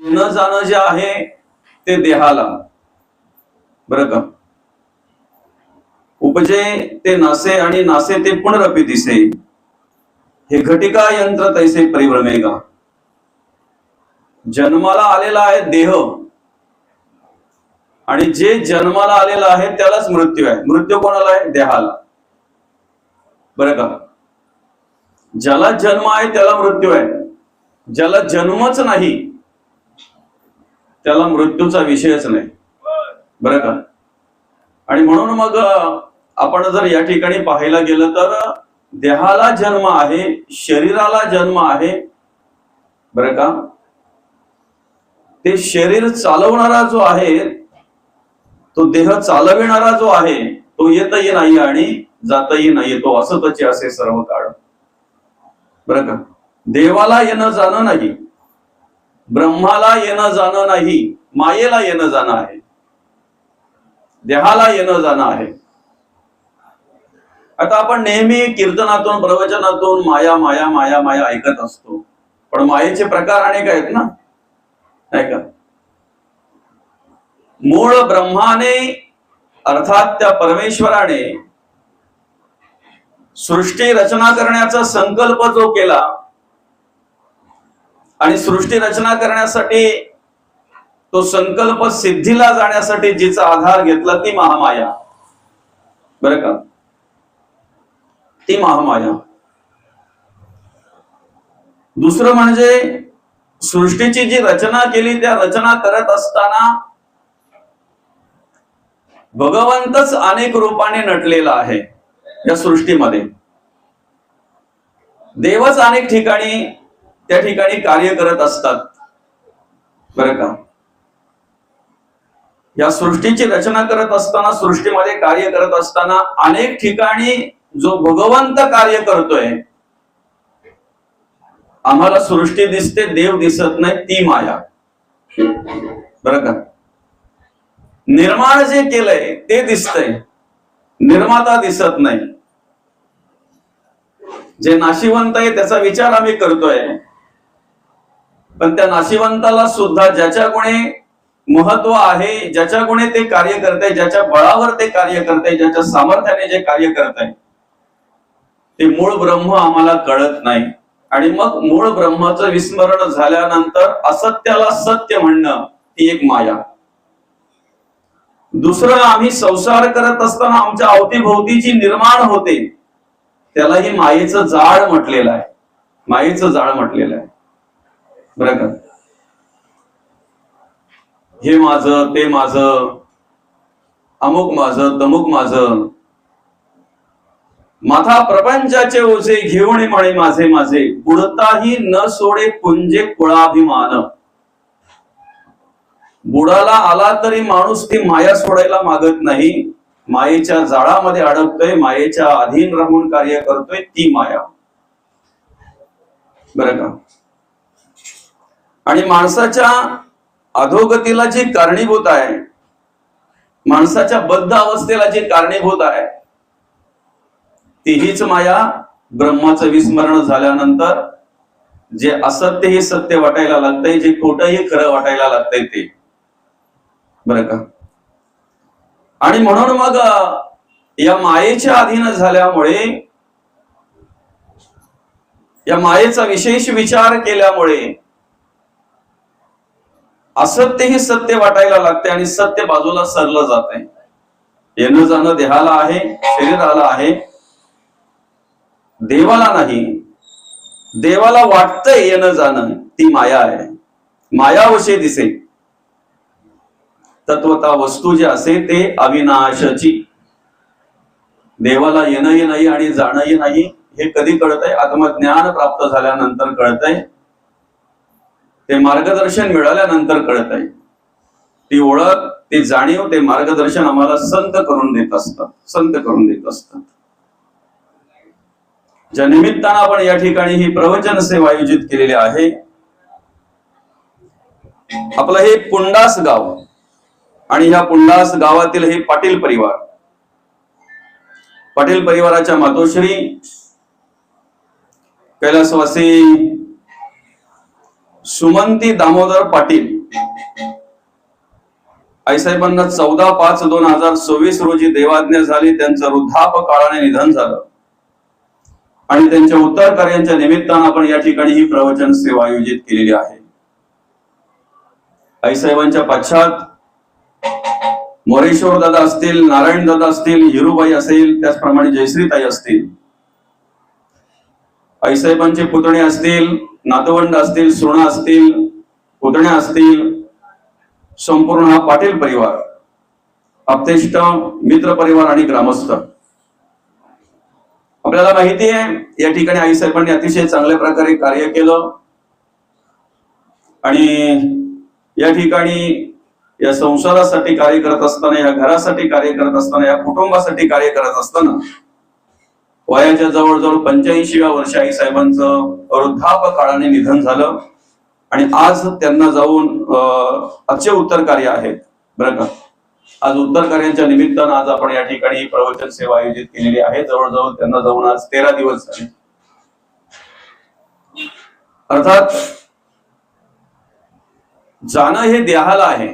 येणं जाणं जे आहे ते देहाला, बरं का, उपजे ते नासे आणि नासे ते पुनरपि दिसे, हे घटिका यंत्र तैसे परिभ्रमेगा. जन्माला आलेला आहे देह, आणि जे जन्माला आलेला आहे त्यालाच मृत्यू आहे. मृत्यू कोणाला आहे? देहाला, बरं का. ज्याला जन्म आहे त्याला मृत्यू आहे, ज्याला जन्मच नाही त्याला मृत्यूचा विषयच नाही, बरं का. आणि म्हणून मग आपण जर या ठिकाणी पाहायला गेलं तर देहाला जन्म आहे, शरीराला जन्म आहे, बरं का. ते शरीर चालवणारा जो आहे, तो देह चालविणारा जो आहे, तो येतही नाही आणि जातही नाही, तो असतच असे सर्व काळ, बरं का. देवाला येणं जाणं नाही, ब्रह्माला येणं जाणं नाही, मायेला येणं जाणं आहे, देहाला येणं जाणं आहे. आता आपण नेहमी कीर्तनातून प्रवचनातून माया माया माया माया ऐकत असतो, पण मायेचे प्रकार अनेक आहेत ना, नाही का. मूळ ब्रह्माने अर्थात त्या परमेश्वराने सृष्टी रचना करण्याचा संकल्प जो केला आणि सृष्टी रचना करण्यासाठी तो संकल्प सिद्धीला जाण्यासाठी जिचा आधार घेतला ती महामाया, बरं का, ती महामाया. दुसरं म्हणजे सृष्टीची जी रचना केली त्या रचना करत असताना भगवंतच अनेक रूपाने नटलेला आहे या सृष्टीमध्ये. देवच अनेक ठिकाणी त्या ठिकाणी कार्य करत असतात, बरं का. या सृष्टीची रचना करत असताना, सृष्टीमध्ये कार्य करत असताना अनेक ठिकाणी जो भगवंत कार्य करतोय, आम्हाला सृष्टी दिसते, देव दिसत नाही, ती माया, बरं का. निर्माण जे केलंय ते दिसतंय, निर्माता दिसत नाही. जे नाशिवंत आहे त्याचा विचार आम्ही करतोय, पण त्या नाशिवंताला सुद्धा ज्याच्या गुणे महत्व आहे, ज्याच्या गुणे ते कार्य करते, ज्याच्या बळावर ते कार्य करते, ज्याच्या सामर्थ्याने जे कार्य करते, ते मूळ ब्रह्म आम्हाला कळत नाही. आणि मग मूळ ब्रह्माचं विस्मरण झाल्यानंतर असत्याला सत्य म्हणणं, ती एक माया. दुसरं, आम्ही संसार करत असताना आमच्या अवतीभोवती जी निर्माण होते त्यालाही मायेचं जाळ म्हटलेलं आहे, मायेचं जाळ म्हटलेलं आहे, बरं का. हे माझं, ते माझं, अमुक माझं, तमुक माझं, माथा प्रपंचाचे ओझे घेऊन म्हणे माझे माझे, बुडताही न सोडे पुंजे कुळाभिमान. बुडाला आला तरी माणूस ती माया सोडायला मागत नाही, मायेच्या जाळामध्ये अडकतोय, मायेच्या अधीन राहून कार्य करतोय, ती माया, बरं का. आणि माणसाच्या अधोगतीला जी कारणीभूत आहे, माणसाच्या बद्ध अवस्थेला जी कारणीभूत आहे, तीहीच माया. ब्रह्माचं विस्मरण झाल्यानंतर जे असत्य हे सत्य वाटायला लागतंय, जे खोटं हे खरं वाटायला लागतंय ते, बरं का. आणि म्हणून मग या मायेच्या अधीन झाल्यामुळे, या मायेचा विशेष विचार केल्यामुळे असत्य हे सत्य वाटायला लागते आणि सत्य बाजूला सरलं जात आहे. येणं जाणं देहाला आहे, शरीराला आहे, देवाला नाही. देवाला वाटतंय येणं जाणं, ती माया आहे. मायावशे दिसे तत्वता वस्तू जे असे ते अविनाशाची. देवाला येणंही नाही आणि जाणंही नाही, हे कधी कळतंय? आत्मज्ञान प्राप्त झाल्यानंतर कळतंय, ते मार्गदर्शन मिळाल्यानंतर कळतंय. ती ओळख, ती जाणीव, ते मार्गदर्शन आम्हाला संत करून देत असतात, संत करून देत असतात. ज्या निमित्तानं आपण या ठिकाणी ही प्रवचन सेवा आयोजित केलेली आहे. आपलं हे पुंडास गाव आणि ह्या पुंडास गावातील हे पाटील परिवार, पाटील परिवाराच्या मातोश्री कैलासवासी सुमंती दामोदर पाटील आईसाहेबांना 14/5/2026 रोजी देवाज्ञा झाली. त्यांचं वृद्धापकाळाने निधन झालं आणि त्यांच्या उत्तर कार्यांच्या निमित्तानं आपण या ठिकाणी ही प्रवचन सेवा आयोजित केलेली आहे. आईसाहेबांच्या पश्चात मोरेश्वर दादा असतील, नारायण दादा असतील, हिरूबाई असेल, त्याचप्रमाणे जयश्रीताई असतील, आईसाहेबांचे पुतणे असतील, नातवंड असतील, सुना असतील, पुतण्या असतील, संपूर्ण हा पाटील परिवार, आप्तेष्ट, मित्र परिवार आणि ग्रामस्थ. आपल्याला माहिती आहे या ठिकाणी आईसाहेबांनी अतिशय चांगल्या प्रकारे कार्य केलं आणि या ठिकाणी या संसारासाठी कार्य करत असताना, या घरासाठी कार्य करत असताना, या कुटुंबासाठी कार्य करत असताना वयाच्या जवळजवळ 85व्या वर्षी आईसाहेबांचं वृद्धापकाळाने निधन झालं आणि आज त्यांना जाऊन आजचे उत्तर कार्य आहेत बरं का. आज उत्तर कार्यांच्या निमित्तानं आज आपण या ठिकाणी प्रवचन सेवा आयोजित केलेली आहे. जवळजवळ त्यांना जाऊन आज 13 दिवस झाले. अर्थात जाणं हे देहाला आहे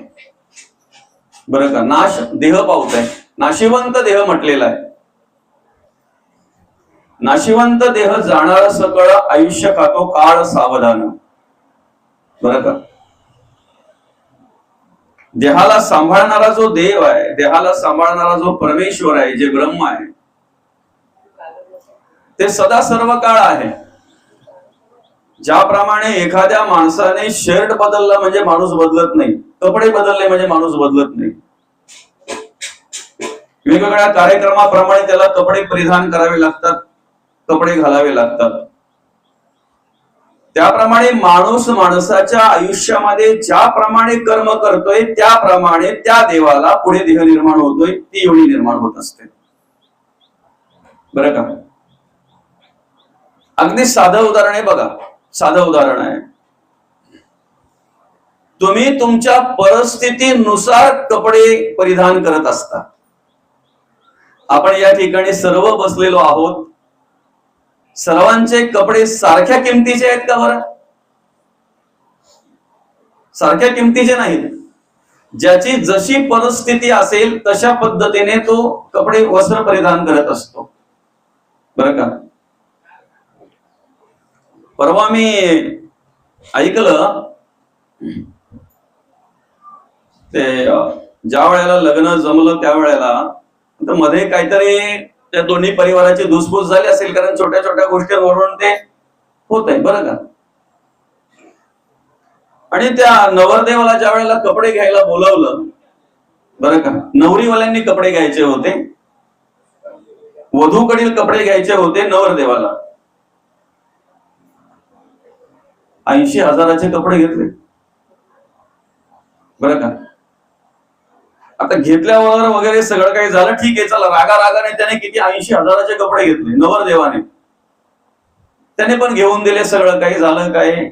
बरं का. नाश देह पावत आहे, नाशिवंत देह म्हटलेला आहे. नाशिवंत देह जाणार सकळ, आयुष्य खातो काळ सावधान बरं का. देहाला सांभाळणारा जो देव आहे, देहाला सांभाळणारा जो परमेश्वर आहे, जे ब्रह्म आहे, ते सदा सर्व काळ आहे. ज्याप्रमाणे एखाद्या माणसाने शर्ट बदलला म्हणजे माणूस बदलत नाही, कपडे बदलले म्हणजे माणूस बदलत नाही. वेगवेगळ्या कार्यक्रमाप्रमाणे त्याला कपडे परिधान करावे लागतात, कपडे घालावे लागतात. त्याप्रमाणे माणूस माणसाच्या आयुष्यामध्ये ज्याप्रमाणे कर्म करतोय त्याप्रमाणे त्या देवाला पुढे देह निर्माण होतोय, ती योनी निर्माण होत असते बरं का. अगदी साधं उदाहरण आहे बघा, साधं उदाहरण आहे. तुम्ही तुमच्या परिस्थितीनुसार कपडे परिधान करत असता. आपण या ठिकाणी सर्व बसलेलो आहोत, सर्वांचे कपडे सारख्या किमतीचे आहेत का बरं? सारख्या किमतीचे नाहीत. ज्याची जशी परिस्थिती असेल तशा पद्धतीने तो कपडे वस्त्र परिधान करत असतो बरं का. परवा मी ऐकलं ते ज्या वेळेला लग्न जमलं त्यावेळेला मध्ये काहीतरी त्या दोन्ही परिवाराची धुसफूस झाली असेल, कारण छोट्या छोट्या गोष्टींवरून ते होत आहे बरं का. आणि त्या नवरदेवाला ज्या वेळेला कपडे घ्यायला बोलवलं बरं का, नवरीवाल्यांनी कपडे घ्यायचे होते, वधूकडील कपडे घ्यायचे होते नवरदेवाला. 80,000चे कपडे घेतले बरं का. आता घेतल्यावर वगैरे सगळं काही झालं, ठीक आहे, चला. रागाने त्याने किती 80,000चे कपडे घेतले नवरदेवाने, त्याने पण घेऊन दिले, सगळं काही झालं काय.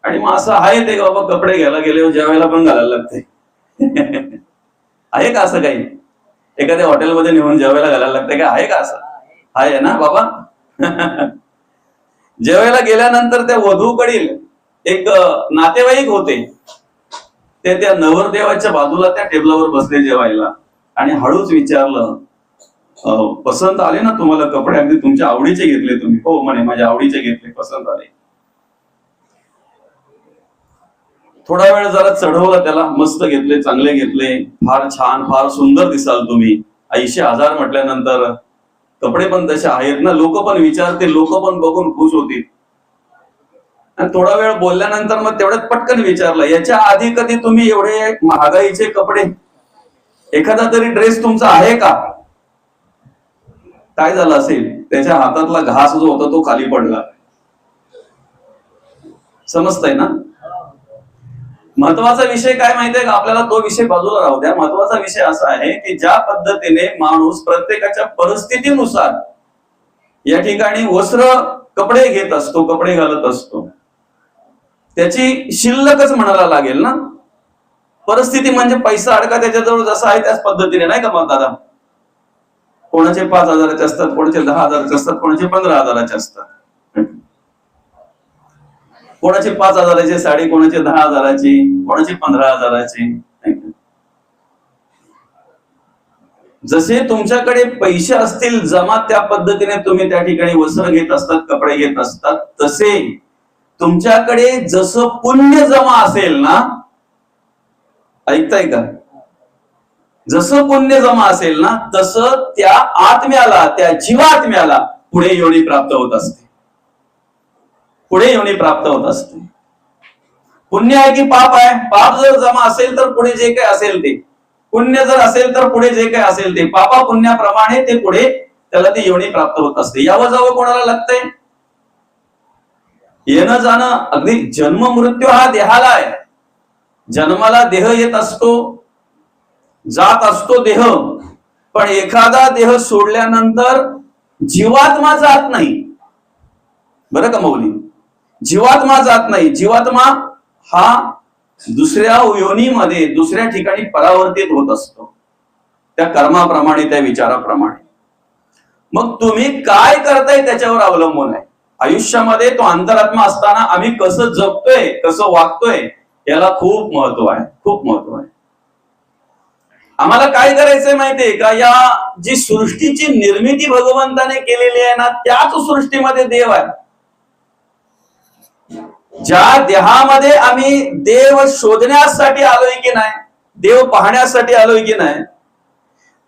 आणि मग असं आहे ते बाबा, कपडे घ्यायला गेले ज्या वेळेला पण घालायला लागते. आहे का असं काही? एखाद्या हॉटेलमध्ये नेऊन जेवायला घालायला लागते का? आहे का असं? आहे ना बाबा. जेवायला गेल्यानंतर त्या वधूकडील एक नातेवाईक होते, ते त्या नवरदेवाच्या बाजूला त्या टेबलावर बसले जेवायला आणि हळूच विचारलं, पसंत आले ना तुम्हाला कपडे? अगदी तुमच्या आवडीचे घेतले तुम्ही? हो म्हणे, माझ्या आवडीचे घेतले, पसंत आले. थोडा वेळ जरा चढवलं त्याला, मस्त घेतले, चांगले घेतले, फार छान, फार सुंदर दिसाल तुम्ही. 80,000 म्हटल्यानंतर कपडे पण तसे आहेत ना, लोक पण विचारतील, लोक पण बघून खुश होतील. आणि थोडा वेळ बोलल्यानंतर मग तेवढ्यात पटकन विचारलं, याच्या आधी कधी तुम्ही एवढे महागाईचे कपडे, एखादा तरी ड्रेस तुमचा आहे का? काय झालं असेल, त्याच्या हातातला घास जो होता तो खाली पडला. समजतंय ना? महत्वाचा विषय काय माहितीये का आपल्याला? तो विषय बाजूला राहू द्या. महत्वाचा विषय असा आहे की ज्या पद्धतीने माणूस प्रत्येकाच्या परिस्थितीनुसार या ठिकाणी वस्त्र, कपडे घेत असतो, कपडे घालत असतो, त्याची शिल्लकच म्हणायला लागेल ना. परिस्थिती म्हणजे पैसा अडका त्याच्याजवळ जसा आहे त्याच पद्धतीने, नाही का मग दादा? कोणाचे 5,000चे असतात, कोणाचे 10,000चे असतात, कोणाचे 15,000चे असतात. कोणाची 5,000ची साडी, कोणाची 10,000ची, कोणाची 15,000ची. जसे तुमच्याकडे पैसे असतील जमा, त्या पद्धतीने तुम्ही त्या ठिकाणी वस्त्र घेत असतात, कपडे घेत असतात. तसे तुमच्याकडे जसं पुण्य जमा असेल ना, ऐकताय का, जसं पुण्य जमा असेल ना, तसं त्या आत्म्याला, त्या जीवात्म्याला पुढे योनी प्राप्त होत असते. पुढे योनी प्राप्त होत असते. पुण्य आहे की पाप आहे? पाप जर जमा असेल तर पुढे जे काही असेल ते, पुण्य जर असेल तर पुढे जे काही असेल ते, पापा पुण्याप्रमाणे ते पुढे त्याला ती योनी प्राप्त होत असते. यावं जावं कोणाला लागतंय? येणं जाणं. अगदी जन्म मृत्यू हा देहाला आहे. जन्माला देह येत असतो, जात असतो देह, पण एखादा देह सोडल्यानंतर जीवात्मा जात नाही. बरं का मौली? जीवात्मा जात नाही. जीवात्मा हा दुसऱ्या योनीमध्ये, दुसऱ्या ठिकाणी परावर्तित होत असतो, त्या कर्माप्रमाणे, त्या विचाराप्रमाणे. मग तुम्ही काय करताय त्याच्यावर अवलंबून आहे. आयुष्यामध्ये तो अंतरात्मा असताना आम्ही कसं जगतोय, कसं वागतोय, याला खूप महत्व आहे, खूप महत्व आहे. आम्हाला काय करायचंय माहितीये का? या जी सृष्टीची निर्मिती भगवंताने केलेली आहे ना, त्याच सृष्टीमध्ये देव आहे. ज्या देहामध्ये आम्ही देव शोधण्यासाठी आलोय की नाही, देव पाहण्यासाठी आलोय की नाही,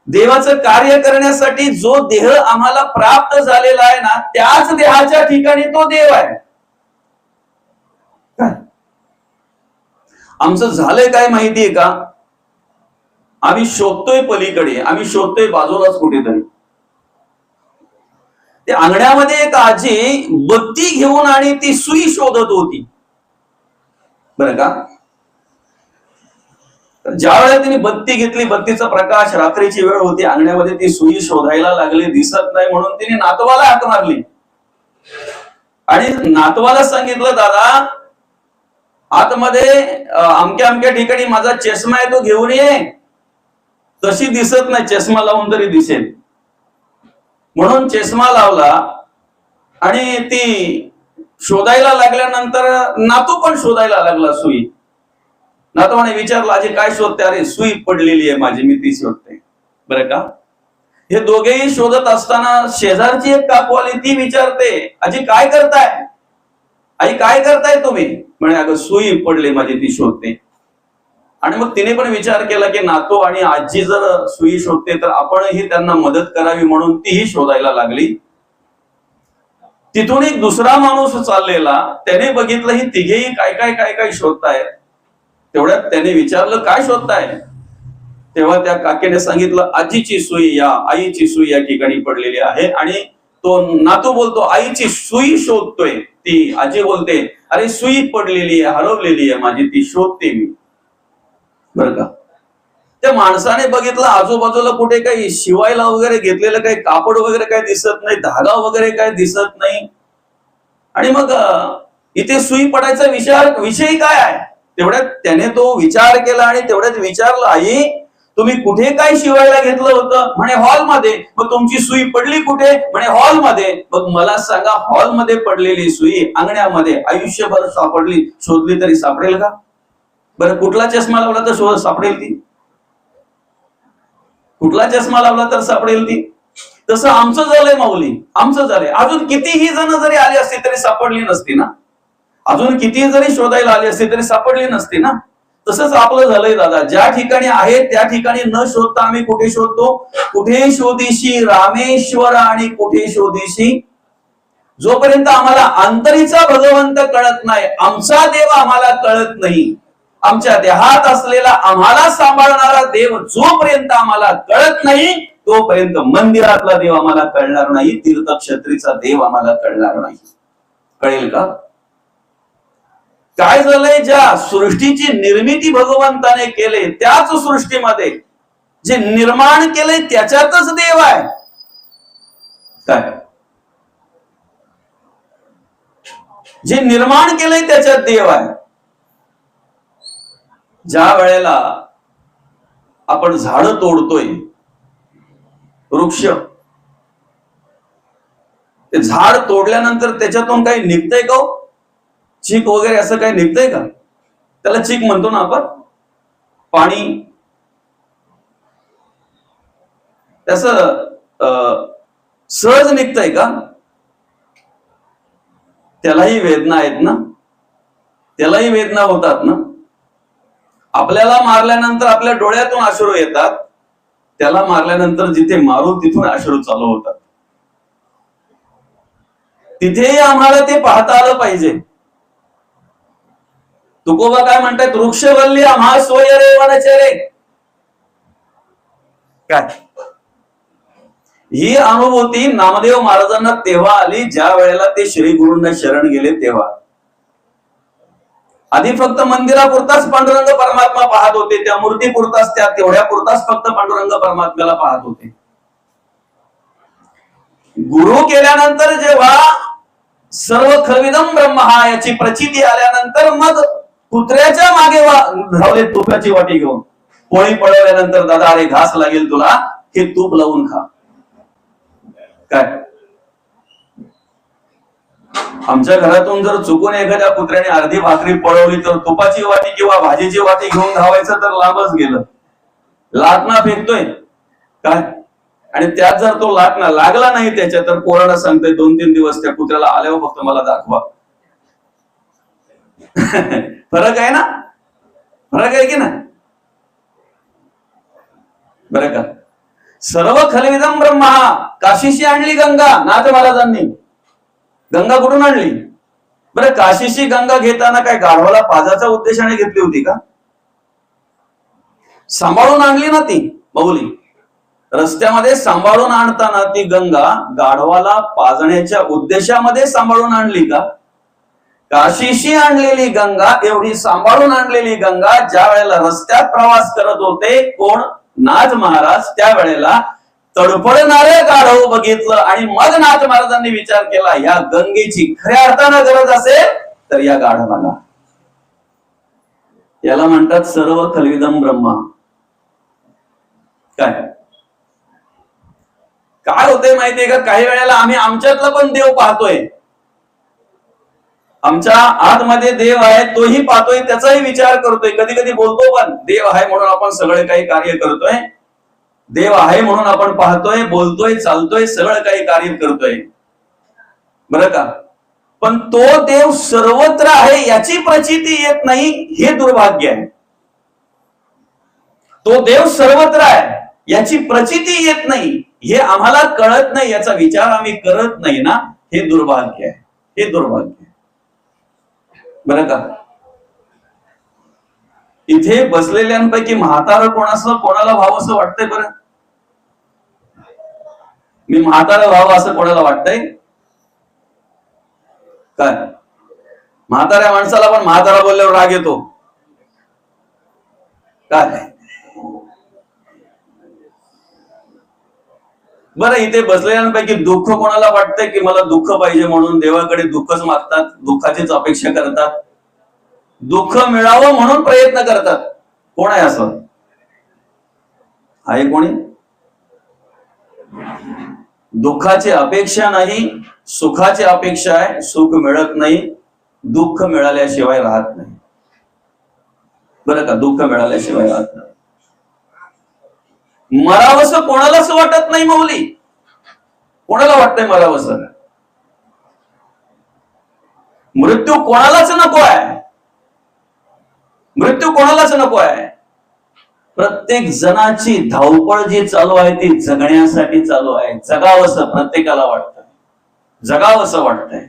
देवाचं कार्य करण्यासाठी जो देह आम्हाला प्राप्त झालेला आहे ना, त्याच देहाच्या ठिकाणी तो देव आहे. आमचं झालंय काय माहितीये का? आम्ही शोधतोय पलीकडे, आम्ही शोधतोय बाजूलाच कुठेतरी. ते अंगण्यामध्ये एक आजी बत्ती घेऊन आणि ती सुई शोधत होती, बरं का. ज्या वेळेला तिने बत्ती घेतली, बत्तीचा प्रकाश, रात्रीची वेळ होती, अंगण्यामध्ये ती सुई शोधायला लागली, दिसत नाही म्हणून तिने नातवाला हाक मारली आणि नातवाला सांगितलं, दादा आतमध्ये अमक्या अमक्या ठिकाणी माझा चष्मा आहे, तो घेऊन ये. तशी दिसत नाही, चष्मा लावून तरी दिसेल. म्हणून चष्मा लावला आणि ती शोधायला लागल्यानंतर नातू पण शोधायला लागला सुई. नातवाने विचारलं, आजी काय शोधते? अरे सुई पडलेली आहे माझी, मी ती शोधते. बरं का. हे दोघेही शोधत असताना शेजारची एक काकू आली, ती विचारते, आजी काय करताय? आई काय करताय तुम्ही? म्हणे अगं सुई पडली माझी, ती शोधते. आणि मग तिने पण विचार केला की नातू आणि आजी जर सुई शोधते तर आपणही त्यांना मदत करावी, म्हणून तीही शोधायला लागली. तिथून एक दुसरा माणूस चाललेला, त्याने बघितलं ही तिघेही काय काय काय काय शोधतायत. तेवढ्यात त्याने विचारलं, काय शोधताय? तेव्हा त्या काकेने सांगितलं, आजीची सुई, या आईची सुई या ठिकाणी पडलेली आहे. आणि तो नातू बोलतो, आईची सुई शोधतोय. ती आजी बोलते, अरे सुई पडलेली आहे, हरवलेली आहे माझी, ती शोधते मी. बरं का. त्या माणसाने बघितलं आजूबाजूला कुठे काही शिवायला वगैरे घेतलेलं काही कापड वगैरे काही दिसत नाही, धागा वगैरे काही दिसत नाही. आणि मग इथे सुई पडायचा विषय काय आहे? तेवढ्यात त्याने तो विचार केला आणि तेवढ्यात विचारलं, आई तुम्ही कुठे काय शिवायला घेतलं होतं? म्हणे हॉलमध्ये. मग तुमची सुई पडली कुठे? म्हणे हॉलमध्ये. मग मला सांगा, हॉलमध्ये पडलेली सुई अंगण्यामध्ये आयुष्यभर सापडली, शोधली तरी सापडेल का? बरं, कुठला चष्मा लावला तर शोध सापडेल ती? कुठला चष्मा लावला तर सापडेल ती? तसं आमचं झालंय माऊली, आमचं झालंय. अजून कितीही जण जरी आली असती तरी सापडली नसती ना. अजून कितीही जरी शोधायला आली असती तरी सापडली नसती ना. तसंच आपलं झालंय दादा. ज्या ठिकाणी आहे त्या ठिकाणी न शोधता आम्ही कुठे शोधतो? कुठे शोधीशी रामेश्वर आणि कुठे शोधीशी. जोपर्यंत आम्हाला अंतरीचा भगवंत कळत नाही, आमचा देव आम्हाला कळत नाही, आमच्या देहात असलेला आम्हाला सांभाळणारा देव जोपर्यंत आम्हाला कळत नाही, तोपर्यंत मंदिरातला देव आम्हाला कळणार नाही, तीर्थक्षेत्रीचा देव आम्हाला कळणार नाही. कळेल का? काय झालंय? ज्या सृष्टीची निर्मिती भगवंताने केले, त्याच सृष्टीमध्ये जे निर्माण केलंय त्याच्यातच देव आहे. काय? जे निर्माण केलंय त्याच्यात देव आहे. ज्या वेळेला आपण झाडं तोडतोय, वृक्ष, ते झाड तोडल्यानंतर त्याच्यातून काही निघतंय का? चीक वगैरे असं काही निघतंय का? त्याला चीक म्हणतो ना आपण. पाणी त्याच सहज निघतंय का? त्यालाही वेदना आहेत ना, त्यालाही वेदना होतात ना. आपल्याला मारल्यानंतर आपल्या डोळ्यातून अश्रू येतात, त्याला मारल्यानंतर जिथे मारू तिथून अश्रू चालू होतात. तिथेही आम्हाला ते पाहता आलं पाहिजे. तुकोबा काय म्हणतात? वृक्षवल्ली आम्हा सोय रे वनचरे. काय ही अनुभूती नामदेव महाराजांना तेव्हा आली ज्या वेळेला ते श्री गुरूंना शरण गेले तेव्हा. आधी फक्त मंदिरापुरताच पांडुरंग परमात्मा पाहत होते, त्या मूर्तीपुरताच, त्या तेवढ्या पुरताच फक्त पांडुरंग परमात्म्याला पाहत होते. गुरु केल्यानंतर जेव्हा सर्व खलविदम ब्रह्म याची प्रचिती आल्यानंतर मग कुत्र्याच्या मागे धावले तुपाची वाटी घेऊन. कोणी पळवल्यानंतर दादा अरे घास लागेल तुला, हे तूप लावून खा. काय आमच्या घरातून जर चुकून एखाद्या कुत्र्याने अर्धी भाकरी पळवली तर तुपाची वाटी किंवा भाजीची वाटी घेऊन धावायचं तर लांबच गेलं. लाटणा फेकतोय काय, आणि त्यात जर तो लाटणा लागला नाही त्याच्या, तर पोराला सांगतोय 2-3 दिवस त्या कुत्र्याला आल्यावर फक्त मला दाखवा. फरक आहे ना, फरक आहे की ना. बरं का, सर्व खलविदम ब्रह्मा. काशीशी आणली गंगा नाथ महाराजांनी. गंगा कुठून आणली? बरं, काशीशी गंगा घेताना काय गाढवाला पाजाच्या उद्देशाने घेतली होती का? सांभाळून आणली ना ती माऊली. रस्त्यामध्ये सांभाळून आणताना ती गंगा गाढवाला पाजण्याच्या उद्देशामध्ये सांभाळून आणली का? काशीशी आणलेली गंगा, एवढी सांभाळून आणलेली गंगा ज्या वेळेला रस्त्यात प्रवास करत होते कोण? नाथ महाराज. त्यावेळेला तडफडणारे गाढव बघितलं आणि मग नाथ महाराजांनी विचार केला, या गंगेची खऱ्या अर्थानं गरज असेल तर या गाढवाला. याला म्हणतात सर्व खलविदम ब्रह्मा. काय होतंय माहितीये का, काही वेळेला आम्ही आमच्यातला पण देव पाहतोय, आमच्या आतमध्ये देव आहे तोही पाहतोय, त्याचाही विचार करतोय. कधी कधी बोलतो पण देव आहे म्हणून आपण सगळे काही कार्य करतोय, देव आहे म्हणून आपण पाहतोय, बोलतोय, चालतोय, सगळं काही कार्य करतोय. बरं का, पण तो देव सर्वत्र आहे याची प्रचिती येत नाही, हे दुर्भाग्य आहे. तो देव सर्वत्र आहे याची प्रचिती येत नाही, हे आम्हाला कळत नाही, याचा विचार आम्ही करत नाही ना, हे दुर्भाग्य आहे, हे दुर्भाग्य आहे. बरं का, इथे बसलेल्यांपैकी म्हातारं कोणाचं कोणाला व्हावं असं वाटतंय? बरं, मी म्हातारं व्हावं असं कोणाला वाटतंय? काय म्हाताऱ्या माणसाला पण म्हातारा बोलल्यावर राग येतो काय? बरं, इथे बसलेल्यांपैकी दुःख कोणाला वाटतंय की मला दुःख पाहिजे म्हणून देवाकडे दुःखच मागतात, दुःखाचीच अपेक्षा करतात, दुःख मिळावं म्हणून प्रयत्न करतात? कोण आहे असं? आहे कोणी? दुःखाची अपेक्षा नाही, सुखाची अपेक्षा आहे. सुख मिळत नाही, दुःख मिळाल्याशिवाय राहत नाही. बरं का, दुःख मिळाल्याशिवाय राहत नाही. मरावंसं कोणालाच वाटत नाही माऊली. कोणाला वाटतंय मरावंसं? मृत्यू कोणालाच नको आहे, मृत्यू कोणालाच नको आहे. प्रत्येक जणाची धावपळ जी चालू आहे ती जगण्यासाठी चालू आहे. जगावंसं प्रत्येकाला वाटतंय, जगावंसं वाटतंय.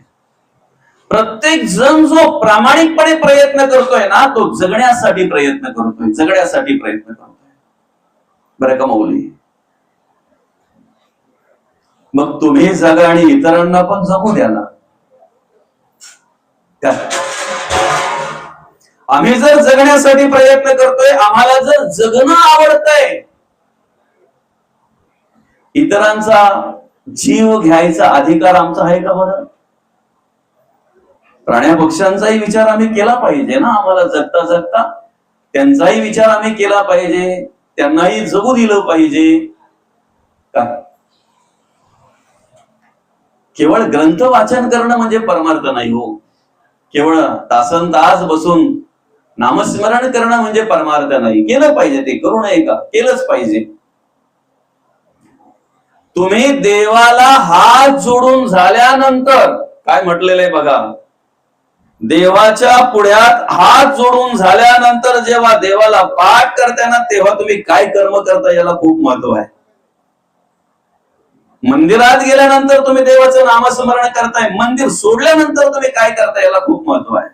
प्रत्येक जण जो प्रामाणिकपणे प्रयत्न करतोय ना, तो जगण्यासाठी प्रयत्न करतोय, जगण्यासाठी प्रयत्न करतोय. बरं का माऊली, मग तुम्ही जगा आणि इतरांना पण जगू द्या ना. आम्ही जर जगण्यासाठी प्रयत्न करतोय, आम्हाला जर जगणं आवडतंय, इतरांचा जीव घ्यायचा अधिकार आमचा आहे का? बरं, प्राण्या पक्ष्यांचाही विचार आम्ही केला पाहिजे ना. आम्हाला जगता जगता त्यांचाही विचार आम्ही केला पाहिजे, त्यांनाही जगू दिलं पाहिजे का? केवळ ग्रंथ वाचन करणं म्हणजे परमार्थ नाही हो. केवळ तासन तास बसून नामस्मरण करणं म्हणजे परमार्थ नाही. केलं पाहिजे, ते करू नये का? केलंच पाहिजे. तुम्ही देवाला हात जोडून झाल्यानंतर काय म्हटलेलं आहे बघा, देवाच्या पुढ्यात हात जोडून झाल्यानंतर जेव्हा देवाला पाठ करताना तेव्हा तुम्ही काय कर्म करता याला खूप महत्व आहे. मंदिरात गेल्यानंतर तुम्ही देवाचं नामस्मरण करताय, मंदिर सोडल्यानंतर तुम्ही काय करताय याला खूप महत्व आहे.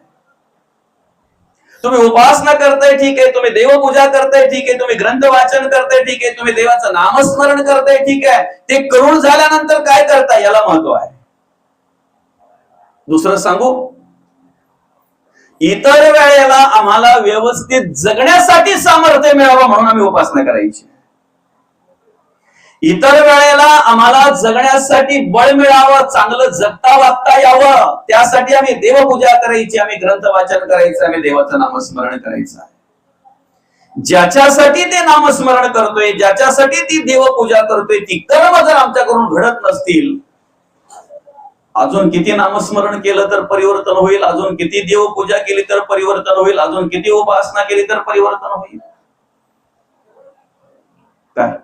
तुम्ही उपासना करताय ठीक आहे, तुम्ही देवपूजा करताय ठीक आहे, तुम्ही ग्रंथ वाचन करताय ठीक आहे, तुम्ही देवाचं नामस्मरण करताय ठीक आहे, ते करून झाल्यानंतर काय करताय याला महत्व आहे. दुसरं सांगू, इतर वेळेला आम्हाला व्यवस्थित जगण्यासाठी सामर्थ्य मिळावं म्हणून आम्ही उपासना करायची. इतर वेळेला आम्हाला जगण्यासाठी बळ मिळावं, चांगलं जगता वागता यावं, त्यासाठी आम्ही देवपूजा करायची, आम्ही ग्रंथ वाचन करायचं, आम्ही देवाचं नामस्मरण करायचं आहे. ज्याच्यासाठी ते नामस्मरण करतोय, ज्याच्यासाठी ती देवपूजा करतोय, ती कर्म जर आमच्याकडून घडत नसतील, अजून किती नामस्मरण केलं तर परिवर्तन होईल, अजून किती देवपूजा केली तर परिवर्तन होईल, अजून किती उपासना केली तर परिवर्तन होईल. काय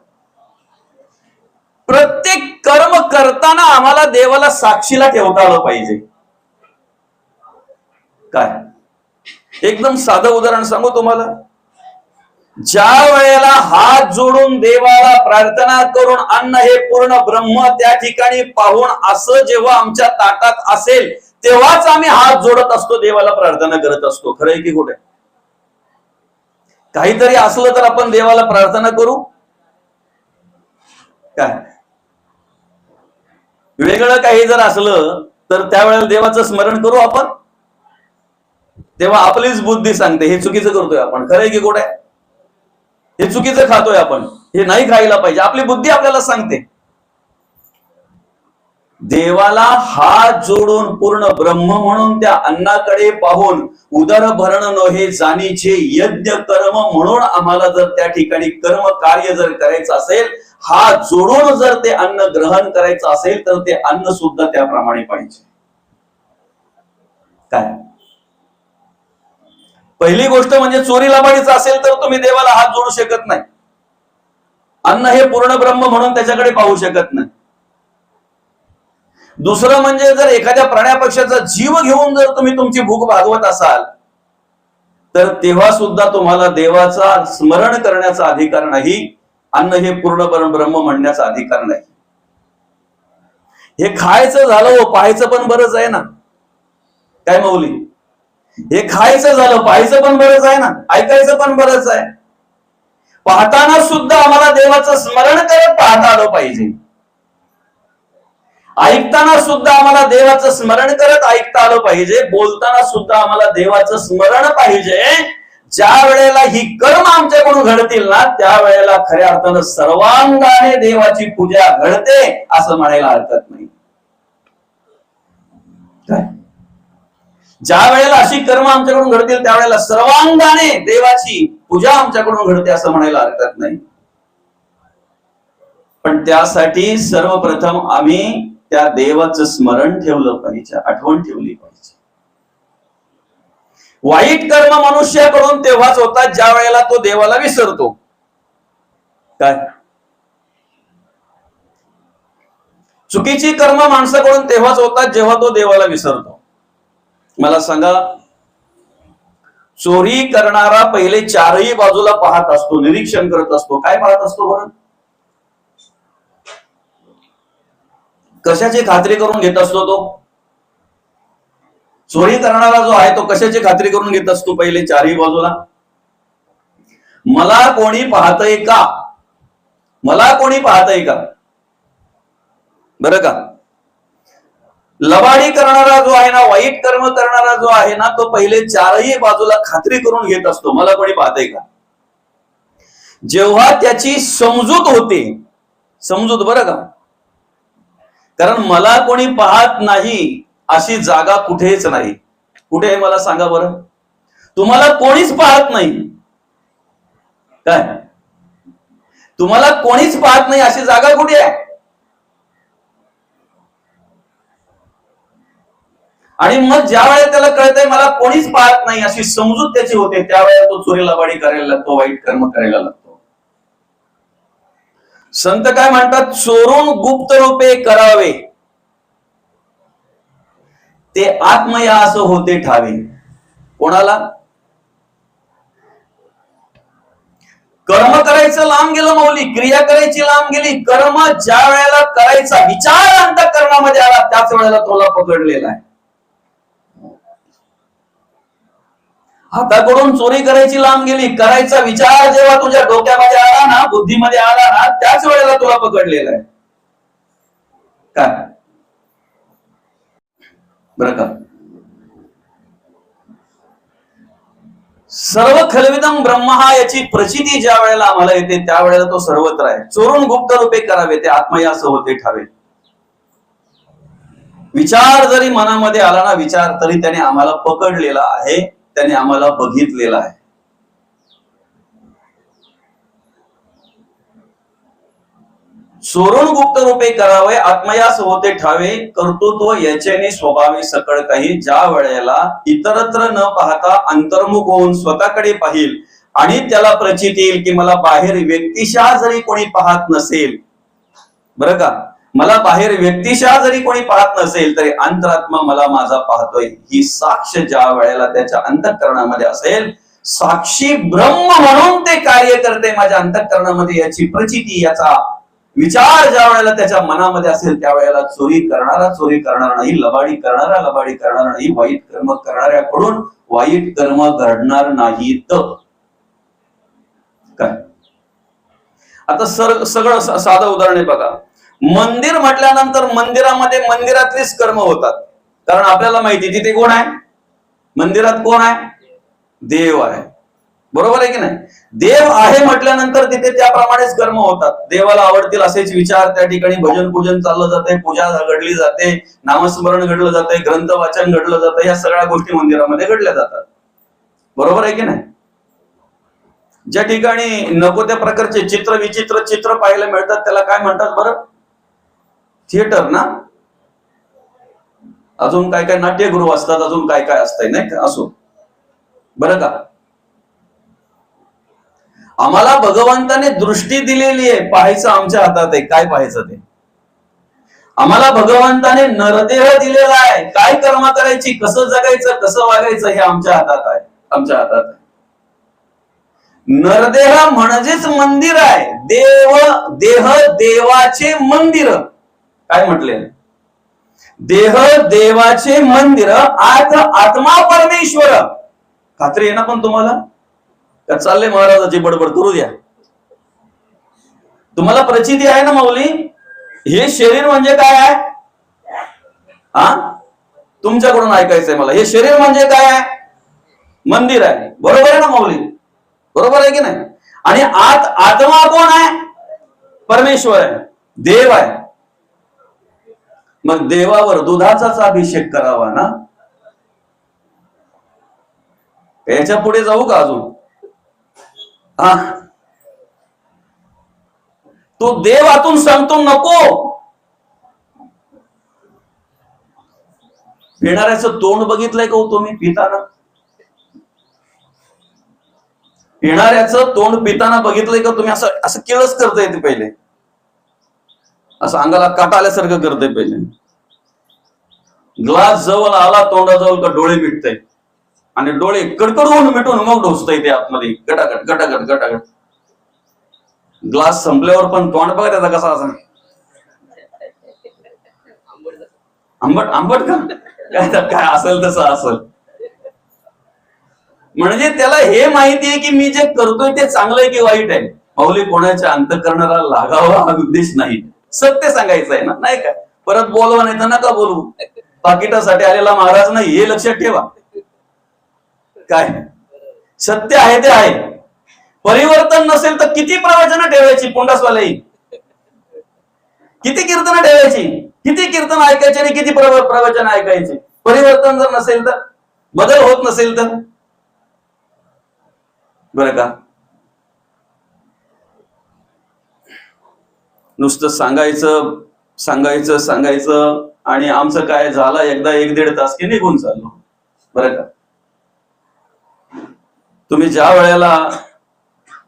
प्रत्येक कर्म करताना आम्हाला देवाला साक्षीला ठेवता आलं पाहिजे. काय एकदम साधं उदाहरण सांगू तुम्हाला, ज्या वेळेला हात जोडून देवाला प्रार्थना करून अन्न हे पूर्ण ब्रह्म त्या ठिकाणी पाहून असं जेव्हा आमच्या ताटात असेल तेव्हाच आम्ही हात जोडत असतो, देवाला प्रार्थना करत असतो. खरंय की खोटं? काहीतरी असलं तर आपण देवाला प्रार्थना करू काय? वेगळं काही जर असलं तर त्यावेळेला देवाचं स्मरण करू आपण, तेव्हा आपलीच बुद्धी सांगते हे चुकीचं करतोय आपण. खरंय की खोटं? हे चुकीचं खातोय आपण, हे नाही खायला पाहिजे, आपली बुद्धी आपल्याला सांगते. देवाला हात जोडून पूर्ण ब्रह्म म्हणून त्या अन्नाकडे पाहून उदर भरण नव्हे जाणीचे यज्ञ कर्म म्हणून आम्हाला जर त्या ठिकाणी कर्म कार्य जर करायचं असेल, हात जोडून जर ते अन्न ग्रहण करायचं असेल तर ते अन्न सुद्धा त्याप्रमाणे पाहिजे. काय पहिली गोष्ट म्हणजे चोरी लबाडीचं असेल तर तुम्ही देवाला हात जोडू शकत नाही. अन्न हे पूर्ण ब्रह्म म्हणून त्याच्याकडे पाहू शकत नाही. दुसरं म्हणजे जर एखाद्या प्राण्या पक्षाचा जीव घेऊन जर तुम्ही तुमची भूक भागवत असाल तर तेव्हा सुद्धा तुम्हाला देवाचा स्मरण करण्याचा अधिकार नाही, अन्न हे पूर्ण ब्रह्म म्हणण्याचा अधिकार नाही. हे खायचं झालं, पाहायचं पण बरंच आहे ना. काय मौली, हे खायचं झालं, पाहायचं पण बरंच आहे ना, ऐकायचं पण बरंच आहे. पाहताना सुद्धा आम्हाला देवाचं स्मरण करत पाहता आलं पाहिजे, ऐकताना सुद्धा आम्हाला देवाचं स्मरण करत ऐकता आलं पाहिजे, बोलताना सुद्धा आम्हाला देवाचं स्मरण पाहिजे. ज्या वेळेला ही कर्म आमच्याकडून घडतील ना त्यावेळेला खऱ्या अर्थानं सर्वांगाने देवाची पूजा घडते असं म्हणायला हरकत नाही. ज्या वेळेला अशी कर्म आमच्याकडून घडतील त्यावेळेला सर्वांगाने देवाची पूजा आमच्याकडून घडते असं म्हणायला हरकत नाही. पण त्यासाठी सर्वप्रथम आम्ही त्या देवाचं स्मरण ठेवलं पाहिजे, आठवण ठेवली पाहिजे. वाईट कर्म मनुष्याकडून तेव्हाच होतात ज्या वेळेला तो देवाला विसरतो. काय चुकीची कर्म माणसाकडून तेव्हाच होतात जेव्हा तो देवाला विसरतो. मला सांगा, चोरी करणारा पहिले चारही बाजूला पाहत असतो, निरीक्षण करत असतो. काय पाहत असतो बरं? कशाची खात्री करून घेत असतो तो? चोरी करणारा जो आहे तो कशाची खात्री करून घेत असतो? पहिले चारही बाजूला मला कोणी पाहतय का, मला कोणी पाहतय का. बरं का, लबाडी करणारा जो आहे ना, वाईट कर्म करणारा जो आहे ना, तो पहिले चारही बाजूला खात्री करून घेत असतो मला कोणी पाहतय का. जेव्हा त्याची समजूत होते, समजूत बरं का, कारण मला कोणी पाहत नाही अशी जागा कुठेच नाही. कुठे आहे मला सांगा बरं? तुम्हाला कोणीच पाहत नाही. काय तुम्हाला कोणीच पाहत नाही अशी जागा कुठे आहे? आणि मग ज्या वेळेला त्याला कळतंय मला कोणीच पाहत नाही अशी समजूत त्याची होते, त्यावेळेला तो चोरी लबाडी करायला लागतो, वाईट कर्म करायला लागतो. संत काय म्हणतात, चोरून गुप्त रूपे करावे ते आत्मया असं होते ठावे. कोणाला? कर्म करायचं लांब गेलं माऊली, क्रिया करायची लांब गेली. कर्म ज्या वेळेला करायचा विचार अंतःकरणामध्ये आला त्याच वेळेला तोला पकडलेला आहे. हाताकडून चोरी करायची लांब गेली, करायचा विचार जेव्हा तुझ्या डोक्यामध्ये आला ना, बुद्धीमध्ये आला ना, त्याच वेळेला तुला पकडलेला आहे. काय बरं का? सर्व खलविदम ब्रह्म हा याची प्रचिती ज्या वेळेला आम्हाला येते त्यावेळेला तो सर्वत्र आहे. चोरून गुप्त रूपे करावे ते आत्मया असं होते ठावे. विचार जरी मनामध्ये आला ना, विचार तरी त्याने आम्हाला पकडलेला आहे, त्याने आम्हाला बघितलेला आहे. चोरून गुप्त रूपे करावे आत्मयास होते ठावे. कर्तृत्व याच्याने स्वभावी सकळ काही. ज्या वेळेला इतरत्र न पाहता अंतर्मुख होऊन स्वतःकडे पाहिल आणि त्याला प्रचिती येईल की मला बाहेर व्यक्तिशः जरी कोणी पाहत नसेल, बरं का, मला बाहेर व्यक्तिशः जरी कोणी पाहत नसेल तरी अंतरात्मा मला माझा पाहतोय, ही साक्ष ज्या वेळेला त्याच्या अंतःकरणामध्ये असेल, साक्षी ब्रह्म म्हणून ते कार्य करते माझ्या अंतःकरणामध्ये, याची प्रचिती, याचा विचार ज्या वेळेला त्याच्या मनामध्ये असेल त्यावेळेला चोरी करणारा चोरी करणार नाही, लबाडी करणारा लबाडी करणार नाही, वाईट कर्म करणाऱ्याकडून वाईट कर्म घडणार नाहीत. काय आता सगळं साधं उदाहरण आहे बघा. मंदिर म्हटल्यानंतर मंदिरामध्ये मंदिरातलीच कर्म होतात, कारण आपल्याला माहिती तिथे कोण आहे, मंदिरात कोण आहे, देव आहे. बरोबर आहे की नाही? देव आहे म्हटल्यानंतर तिथे त्याप्रमाणेच कर्म होतात. देवाला आवडतील असेच विचार त्या ठिकाणी, भजन पूजन चाललं जाते, पूजा घडली जाते, नामस्मरण घडलं जाते, ग्रंथ वाचन घडलं जातं, या सगळ्या गोष्टी मंदिरामध्ये घडल्या जातात. बरोबर आहे की नाही? ज्या ठिकाणी नको त्या प्रकारचे चित्र विचित्र चित्र पाहायला मिळतात त्याला काय म्हणतात बरं? थिएटर ना? अजून काय काय नाट्यगृह असतात, अजून काय काय असतंय नाही का? असो, बरं का, आम्हाला भगवंताने दृष्टी दिलेली आहे, पाहायचं आमच्या हातात आहे. काय पाहायचं ते आम्हाला भगवंताने नरदेह दिलेला आहे. काय कर्म करायची, कसं जगायचं, कसं वागायचं हे आमच्या हातात आहे, आमच्या हातात आहे. नरदेह म्हणजेच मंदिर आहे. देव देह देवाचे मंदिर. काय म्हटले? देह देवाचे मंदिर, आत आत्मा परमेश्वर. खात्री आहे ना पण तुम्हाला? का चालले महाराजाची बडबड करू द्या? तुम्हाला प्रचिती आहे ना माऊली? हे शरीर म्हणजे काय आहे? हा, तुमच्याकडून ऐकायचंय मला. हे शरीर म्हणजे काय आहे? मंदिर आहे. बरोबर आहे ना माऊली? बरोबर आहे की नाही? आणि आत आत्मा कोण आहे? परमेश्वर आहे, देव आहे. मग देवावर दुधाचाच अभिषेक करावा ना? याच्या पुढे जाऊ का अजून? हा, तो देव आतून सांगतो नको. पिणाऱ्याचं तोंड बघितलंय का तुम्ही पिताना? पिणाऱ्याचं तोंड पिताना बघितलंय का तुम्ही? असं असं किळस करता येते पहिले, असं अंगाला काटा आल्यासारखं करते पहिले. ग्लास जवळ आला तोंडाजवळ का डोळे मिटते, आणि डोळे कडकडून मिटून मग ढोसतय ते आतमध्ये गटागट गटागट गटागट. ग्लास संपल्यावर पण तोंड बघा त्याचा कसा असा, आंबट आंबट का काय असेल तसं असेल. म्हणजे त्याला हे माहिती आहे की मी जे करतोय ते चांगलं आहे की वाईट आहे. माऊली, कोणाच्या अंतःकरणाला लागावा हा उद्देश नाही, सत्य सांगायचं आहे ना, नाही का? परत बोलवा नाही तर नका बोलू. पाकिटासाठी आलेला महाराज नाही, हे लक्षात ठेवा. काय सत्य आहे ते आहे. परिवर्तन नसेल तर किती प्रवचनं ठेवायची पुंडासवालाई, किती कीर्तन ठेवायची, किती कीर्तन ऐकायचे आणि किती प्रवचन ऐकायचे. परिवर्तन जर नसेल तर, बदल होत नसेल तर, बरं का, नुसतं सांगायचं सांगायचं सांगायचं आणि आमचं काय झालं एकदा 1-1.5 तास की निघून चाललो. बरं का, तुम्ही ज्या वेळेला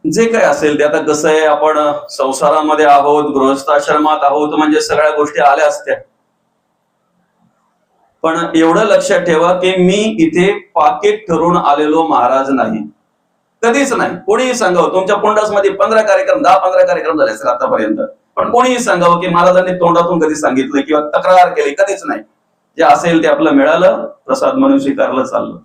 जे काय असेल ते, आता कसं आहे, आपण संसारामध्ये आहोत, गृहस्थाश्रमात आहोत, म्हणजे सगळ्या गोष्टी आल्या असत्या. पण एवढं लक्षात ठेवा की मी इथे पाकिट ठरून आलेलो महाराज नाही, कधीच नाही. कोणीही सांगावं तुमच्या मध्ये 15 कार्यक्रम 10-15 कार्यक्रम झाले असेल आतापर्यंत, पण कोणीही सांगावं की महाराजांनी तोंडातून कधी सांगितलं किंवा तक्रार केली, कधीच नाही. जे असेल ते आपलं मिळालं, प्रसाद म्हणून स्वीकारलं, चाललं.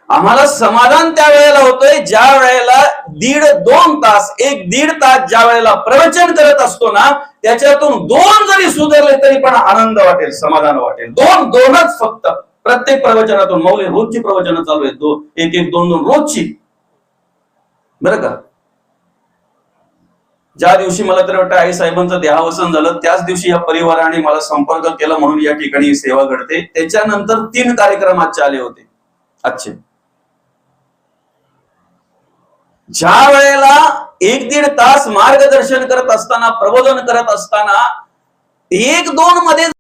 आम्हाला समाधान त्या वेळेला होतोय ज्या वेळेला 1.5-2 तास 1-1.5 तास ज्या वेळेला प्रवचन करत असतो ना, त्याच्यातून 2 जरी सुधारले तरी पण आनंद वाटेल, समाधान वाटेल. 2-2च फक्त प्रत्येक प्रवचनातून. मौली रोजची प्रवचनं चालू आहेत, 1-1, 2-2 रोजची. बरं का, ज्या दिवशी मला तरी वाटतं आई साहेबांचं देहावसन झालं त्याच दिवशी या परिवाराने मला संपर्क केला, म्हणून या ठिकाणी सेवा घडते. त्याच्यानंतर 3 कार्यक्रम आजचे आले होते. आजचे ज्या वेळेला 1-1.5 तास मार्गदर्शन करत असताना, प्रबोधन करत असताना 1-2 मध्ये